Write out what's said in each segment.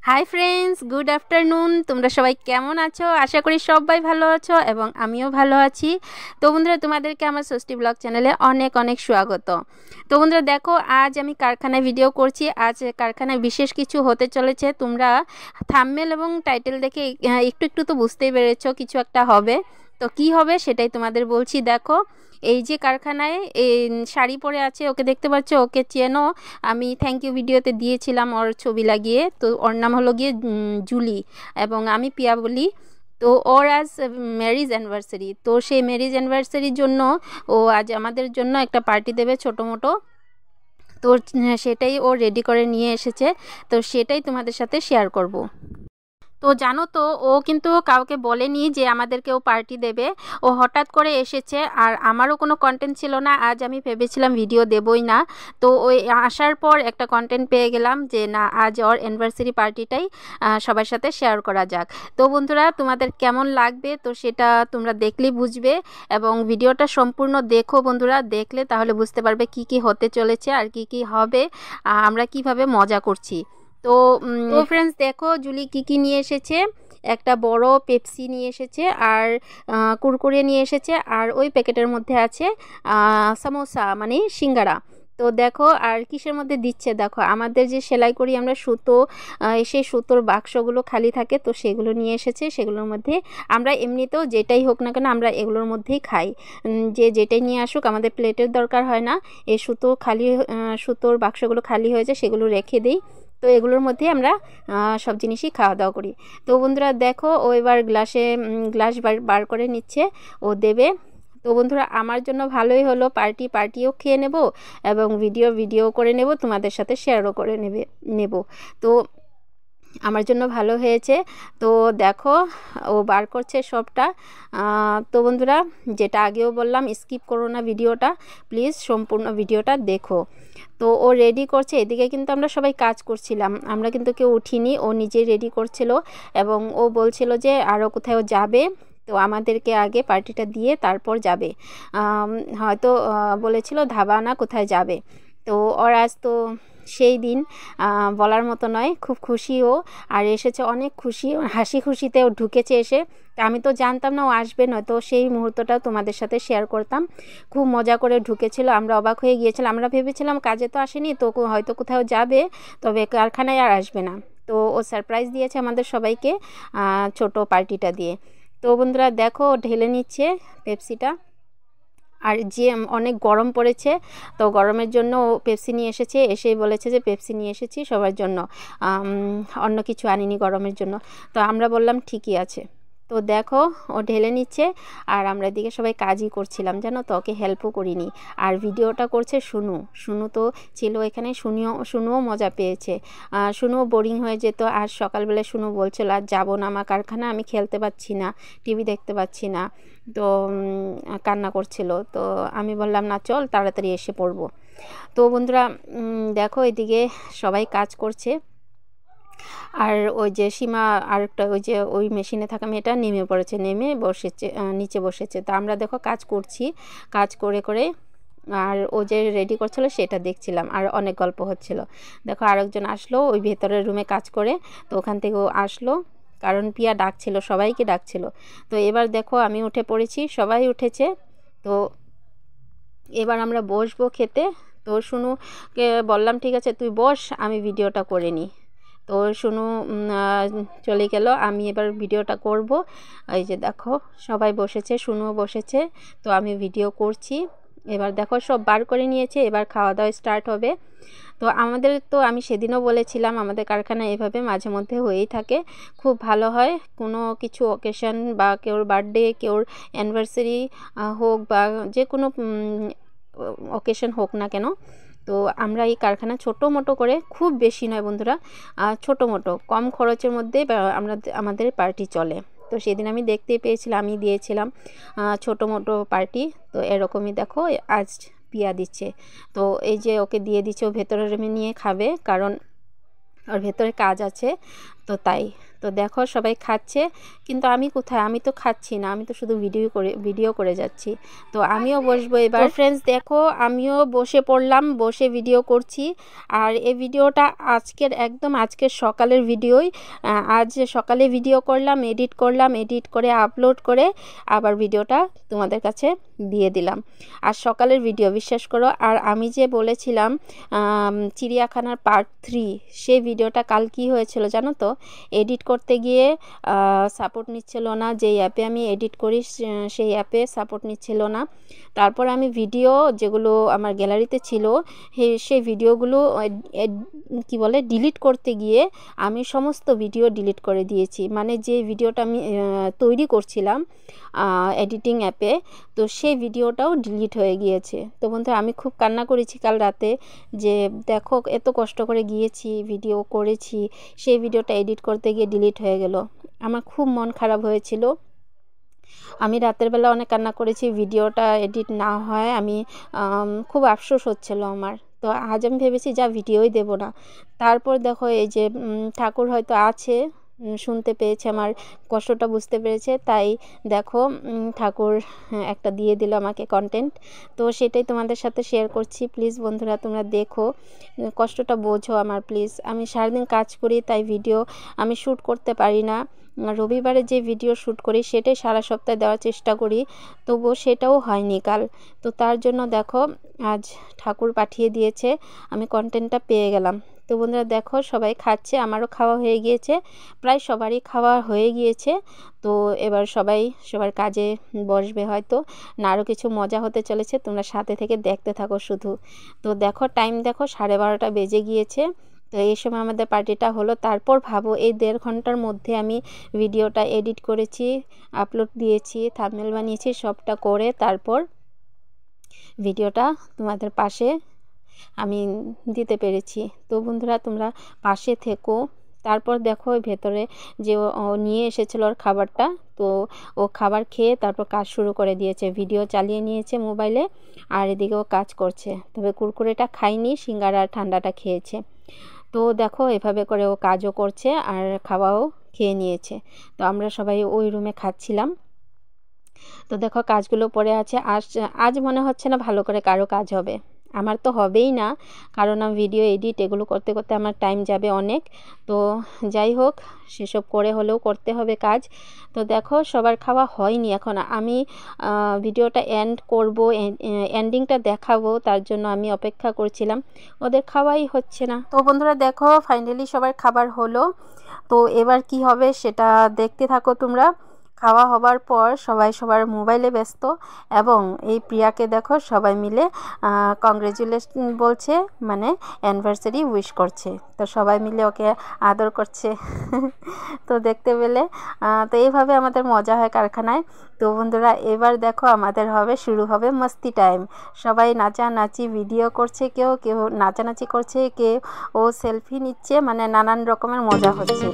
Hi friends, good afternoon. তোমরা সবাই কেমন আছো? আশা করি সবাই ভালো আছো এবং আমিও ভালো আছি। তো বন্ধুরা, তোমাদেরকে আমার ষষ্ঠী ব্লগ চ্যানেলে অনেক অনেক স্বাগত। তো বন্ধুরা দেখো, আজ আমি কারখানায় ভিডিও করছি। আজ কারখানায় বিশেষ কিছু হতে চলেছে। তোমরা থাম্বনেল এবং টাইটেল দেখে একটু একটু তো বুঝতেই পেরেছো কিছু একটা হবে। তো কি হবে সেটাই তোমাদের বলছি। দেখো, এই যে কারখানায় এই শাড়ি পরে আছে, ওকে দেখতে পাচ্ছ? ওকে চেনো? আমি থ্যাংক ইউ ভিডিওতে দিয়েছিলাম ওর ছবি লাগিয়ে। তো ওর নাম হলো গিয়ে জুলি এবং আমি পিয়া বলি। তো ওর আজ ম্যারিজ অ্যানিভার্সারি। তো সেই ম্যারিজ অ্যানিভার্সারির জন্য ও আজ আমাদের জন্য একটা পার্টি দেবে ছোটো মোটো। তো সেটাই ও রেডি করে নিয়ে এসেছে। তো সেটাই তোমাদের সাথে শেয়ার করব। তো জানো তো, ও কিন্তু কাউকে বলেনি যে আমাদেরকেও পার্টি দেবে। ও হঠাৎ করে এসেছে আর আমারও কোনো কন্টেন্ট ছিল না। আজ আমি ভেবেছিলাম ভিডিও দেবই না। তো ওই আসার পর একটা কন্টেন্ট পেয়ে গেলাম যে না, আজ ওর অ্যানিভার্সারি পার্টিটাই সবার সাথে শেয়ার করা যাক। তো বন্ধুরা, তোমাদের কেমন লাগবে তো সেটা তোমরা দেখলেই বুঝবে এবং ভিডিওটা সম্পূর্ণ দেখো বন্ধুরা। দেখলে তাহলে বুঝতে পারবে কি কি হতে চলেছে আর কি কি হবে, আমরা কিভাবে মজা করছি। তো ফ্রেন্ডস দেখো, জুলি কি কি নিয়ে এসেছে। একটা বড় পেপসি নিয়ে এসেছে আর কুরকুরে নিয়ে এসেছে আর ওই প্যাকেটের মধ্যে আছে সামোসা মানে সিঙ্গারা। তো দেখো, আর কিসের মধ্যে দিচ্ছে দেখো, আমাদের যে সেলাই করি আমরা সুতো, সেই সুতোর বাক্সগুলো খালি থাকে, তো সেগুলো নিয়ে এসেছে। সেগুলোর মধ্যে আমরা এমনিতেও যেটাই হোক না কেন আমরা এগুলোর মধ্যেই খাই। যে যেটাই নিয়ে আসুক, আমাদের প্লেটের দরকার হয় না। এই সুতোর বাক্সগুলো খালি হয়েছে, সেগুলো রেখে দিই। তো এগুলোর মধ্যে আমরা সব জিনিসই খাওয়া দাওয়া করি। তো বন্ধুরা দেখো, ও এবার গ্লাস বার করে নিচ্ছে, ও দেবে। তো বন্ধুরা, আমার জন্য ভালোই হলো, পার্টিও খেয়ে নেব এবং ভিডিও করে নেব, তোমাদের সাথে শেয়ারও করে নেব। তো আমার জন্য ভালো হয়েছে। তো দেখো, ও বার করছে সবটা। তো বন্ধুরা, যেটা আগেও বললাম, স্কিপ করো না ভিডিওটা, প্লিজ সম্পূর্ণ ভিডিওটা দেখো। তো ও রেডি করছে, এদিকে কিন্তু আমরা সবাই কাজ করছিলাম, আমরা কিন্তু কেউ উঠিনি। ও নিজেই রেডি করছিল এবং ও বলছিল যে আরও কোথাও যাবে, তো আমাদেরকে আগে পার্টিটা দিয়ে তারপর যাবে। হয়তো বলেছিল ধাবা না কোথায় যাবে। তো ওর আজ তো সেই দিন, বলার মতো নয়, খুব খুশিও। আর এসেছে অনেক খুশি, হাসি খুশিতে ও ঢুকেছে এসে। আমি তো জানতাম না ও আসবে, নয়তো সেই মুহূর্তটাও তোমাদের সাথে শেয়ার করতাম। খুব মজা করে ঢুকেছিল, আমরা অবাক হয়ে গিয়েছিলাম। আমরা ভেবেছিলাম কাজে তো আসেনি, তো হয়তো কোথাও যাবে, তবে কারখানায় আর আসবে না। তো ও সারপ্রাইজ দিয়েছে আমাদের সবাইকে ছোট পার্টিটা দিয়ে। তো বন্ধুরা দেখো, ঢেলে নিচ্ছে পেপসিটা। আর যে অনেক গরম পড়েছে, তো গরমের জন্য ও পেপসি নিয়ে এসেছে। এসেই বলেছে যে পেপসি নিয়ে এসেছি সবার জন্য, অন্য কিছু আনিনি গরমের জন্য। তো আমরা বললাম ঠিকই আছে। তো দেখো, ও ঢেলে নিচ্ছে আর আমরা এদিকে সবাই কাজই করছিলাম, জানো তো, ওকে হেল্পও করিনি। আর ভিডিওটা করছে শুনু তো ছিল এখানে। শুনুও মজা পেয়েছে। শুনুও বোরিং হয়ে যেত। আর সকালবেলা শুনু বলছিল আর যাবো না আমার কারখানা, আমি খেলতে পাচ্ছি না, টিভি দেখতে পাচ্ছি না। তো কান্না করছিল। তো আমি বললাম না, চল তাড়াতাড়ি এসে পড়বো। তো বন্ধুরা দেখো, এদিকে সবাই কাজ করছে। আর ওই যে সীমা, আরেকটা ওই যে ওই মেশিনে থাকা মেয়েটা নেমে পড়েছে, নেমে বসেছে, নিচে বসেছে। তো আমরা দেখো কাজ করছি, কাজ করে করে আর ও যে রেডি করছিল সেটা দেখছিলাম আর অনেক গল্প হচ্ছিল। দেখো আরেকজন আসলো ওই ভেতরের রুমে কাজ করে। তো ওখান থেকে ও আসলো, কারণ পিয়া ডাকছিল, সবাইকে ডাকছিল। তো এবার দেখো আমি উঠে পড়েছি, সবাই উঠেছে। তো এবার আমরা বসবো খেতে। তো শুনুকে বললাম ঠিক আছে তুই বস, আমি ভিডিওটা করে নিই। তো শুনু চলে গেল, আমি এবার ভিডিওটা করব। এই যে দেখো সবাই বসেছে, শুনুও বসেছে, তো আমি ভিডিও করছি। এবার দেখো সব বার করে নিয়েছে, এবার খাওয়া দাওয়া স্টার্ট হবে। তো আমাদের তো আমি সেদিনও বলেছিলাম আমাদের কারখানা এভাবে মাঝে মধ্যে হয়েই থাকে, খুব ভালো হয়। কোনো কিছু অকেশন বা কেউর বার্থডে, কেউর অ্যানিভার্সারি হোক বা যে কোনো অকেশন হোক না কেন, তো আমরা এই কারখানা ছোটো মোটো করে, খুব বেশি নয় বন্ধুরা, ছোটো মোটো কম খরচের মধ্যে আমাদের পার্টি চলে। তো সেদিন আমি দেখতেই পেয়েছিলাম, আমি দিয়েছিলাম ছোটো মোটো পার্টি। তো এরকমই দেখো আজ পিয়া দিচ্ছে। তো এই যে ওকে দিয়ে দিচ্ছে, ও ভেতরে রুমে নিয়ে খাবে, কারণ ওর ভেতরে কাজ আছে, তো তাই। তো দেখো সবাই খাচ্ছে, কিন্তু আমি কোথায়, আমি তো খাচ্ছি না, আমি তো শুধু ভিডিও করে যাচ্ছি। তো আমিও বসবো এবার। ফ্রেন্ডস দেখো আমিও বসে পড়লাম, বসে ভিডিও করছি। আর এই ভিডিওটা আজকের সকালের ভিডিওই। আজ সকালে ভিডিও করলাম, এডিট করে আপলোড করে আবার ভিডিওটা তোমাদের কাছে দিয়ে দিলাম। আর সকালের ভিডিও বিশ্বাস করো। আর আমি যে বলেছিলাম চিড়িয়াখানার পার্ট 3, সেই ভিডিওটা কাল কি হয়েছিল জানো তো, এডিট করতে গিয়ে সাপোর্ট নিচ্ছিল না। যেই অ্যাপে আমি এডিট করি সেই অ্যাপে সাপোর্ট নিচ্ছিল না। তারপর আমি ভিডিও যেগুলো আমার গ্যালারিতে ছিল সেই ভিডিওগুলো ডিলিট করতে গিয়ে আমি সমস্ত ভিডিও ডিলিট করে দিয়েছি। মানে যে ভিডিওটা আমি তৈরি করছিলাম এডিটিং অ্যাপে, তো সেই ভিডিওটাও ডিলিট হয়ে গিয়েছে। তো বন্ধুরা আমি খুব কান্না করেছি কাল রাতে, যে দেখো এত কষ্ট করে গিয়েছি, ভিডিও করেছি, সেই ভিডিওটা এডিট করতে গিয়ে ডিলিট হয়ে গেল। আমার খুব মন খারাপ হয়েছিল। আমি রাতের বেলা অনেক কান্না করেছি, ভিডিওটা এডিট না হয় আমি খুব আফসোস হচ্ছিল আমার। তো আজ আমি ভেবেছি যা ভিডিওই দেব না। তারপর দেখো এই যে ঠাকুর হয়তো আছে, শুনতে পেয়েছে, আমার কষ্টটা বুঝতে পেরেছে, তাই দেখো ঠাকুর একটা দিয়ে দিল আমাকে কন্টেন্ট। তো সেটাই তোমাদের সাথে শেয়ার করছি। প্লিজ বন্ধুরা তোমরা দেখো, কষ্টটা বোঝো আমার প্লিজ। আমি সারাদিন কাজ করি, তাই ভিডিও আমি শ্যুট করতে পারি না। রবিবারে যে ভিডিও শ্যুট করি সেটাই সারা সপ্তাহে দেওয়ার চেষ্টা করি, তবুও সেটাও হয়নি কাল। তো তার জন্য দেখো আজ ঠাকুর পাঠিয়ে দিয়েছে, আমি কন্টেন্টটা পেয়ে গেলাম। তো বন্ধুরা দেখো সবাই খাচ্ছে, আমারও খাওয়া হয়ে গিয়েছে, প্রায় সবারই খাওয়া হয়ে গিয়েছে। তো এবার সবার কাজে বসবে হয়তো, না আরও কিছু মজা হতে চলেছে, তোমরা সাথে থেকে দেখতে থাকো শুধু। তো দেখো টাইম দেখো 12:30 বেজে গিয়েছে। তো এই সময় আমাদের পার্টিটা হলো। তারপর ভাবো এই 1.5 ঘন্টার মধ্যে আমি ভিডিওটা এডিট করেছি, আপলোড দিয়েছি, থাম্বনেল বানিয়েছি, সবটা করে তারপর ভিডিওটা তোমাদের পাশে আমি দিতে পেরেছি। তো বন্ধুরা তোমরা পাশে থেকো। তারপর দেখো ভেতরে যে ও নিয়ে এসেছিল ওর খাবারটা, তো ও খাবার খেয়ে তারপর কাজ শুরু করে দিয়েছে, ভিডিও চালিয়ে নিয়েছে মোবাইলে, আর এদিকে ও কাজ করছে। তবে কুরকুরেটা খাইনি, সিঙ্গারা আর ঠান্ডাটা খেয়েছে। তো দেখো এভাবে করে ও কাজও করছে আর খাওয়াও খেয়ে নিয়েছে। তো আমরা সবাই ওই রুমে খাচ্ছিলাম। তো দেখো কাজগুলো পড়ে আছে। আজ মনে হচ্ছে না ভালো করে কারো কাজ হবে, আমার তো হবেই না, কারণ আমি ভিডিও এডিট এগুলো করতে করতে আমার টাইম যাবে অনেক। তো যাই হোক, সেসব করে হলেও করতে হবে কাজ। তো দেখো সবার খাওয়া হয়নি এখন, আমি ভিডিওটা এন্ড করব, এন্ডিংটা দেখাবো, তার জন্য আমি অপেক্ষা করছিলাম, ওদের খাওয়াই হচ্ছে না। তো বন্ধুরা দেখো ফাইনালি সবার খাবার হলো। তো এবার কি হবে সেটা দেখতে থাকো তোমরা। খাওয়া হবার পর সবাই সবার মোবাইলে ব্যস্ত, এবং এই প্রিয়াকে দেখো সবাই মিলে কংগ্রেচুলেশন বলছে, মানে অ্যানিভার্সারি উইশ করছে। তো সবাই মিলে ওকে আদর করছে তো দেখতে পেলে। তো এইভাবে আমাদের মজা হয় কারখানায়। তো বন্ধুরা এবার দেখো আমাদের শুরু হবে মস্তি টাইম। সবাই নাচানাচি ভিডিও করছে, কেউ কেউ নাচানাচি করছে, কেউ ও সেলফি নিচ্ছে, মানে নানান রকমের মজা হচ্ছে।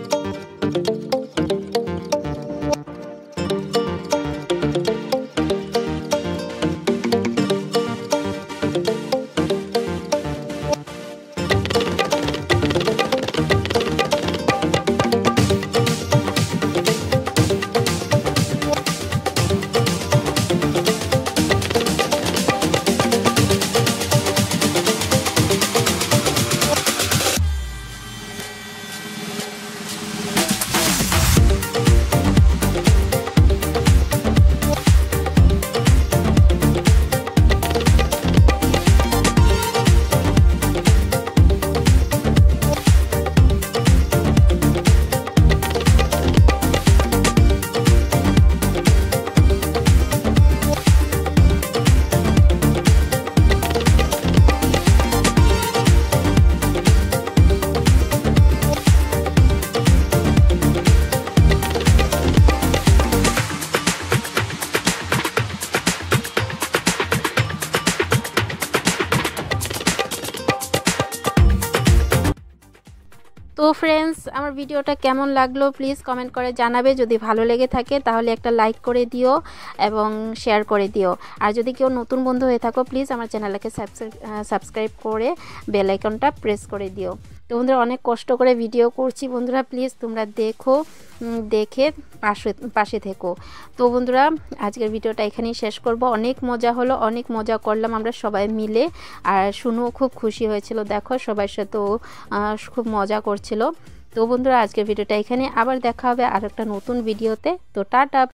তো ফ্রেন্ডস আমার ভিডিওটা কেমন লাগলো প্লিজ কমেন্ট করে জানাবে। যদি ভালো লেগে থাকে তাহলে একটা লাইক করে দিও এবং শেয়ার করে দিও। আর যদি কেউ নতুন বন্ধু হয়ে থাকো প্লিজ আমার চ্যানেলটাকে সাবস্ক্রাইব করে বেল আইকনটা প্রেস করে দিও। তো বন্ধুরা অনেক কষ্ট করে ভিডিও করছি বন্ধুরা, প্লিজ তোমরা দেখো, দেখে পাশে থেকো। তো বন্ধুরা আজকের ভিডিওটা এখানেই শেষ করব। অনেক মজা হলো, অনেক মজা করলাম আমরা সবাই মিলে, আর শুনুও খুব খুশি হয়েছিল, দেখো সবার সাথেও খুব মজা করছিল। তো বন্ধুরা আজকের ভিডিওটা এখানে, আবার দেখা হবে আর একটা নতুন ভিডিওতে। তো টাটা।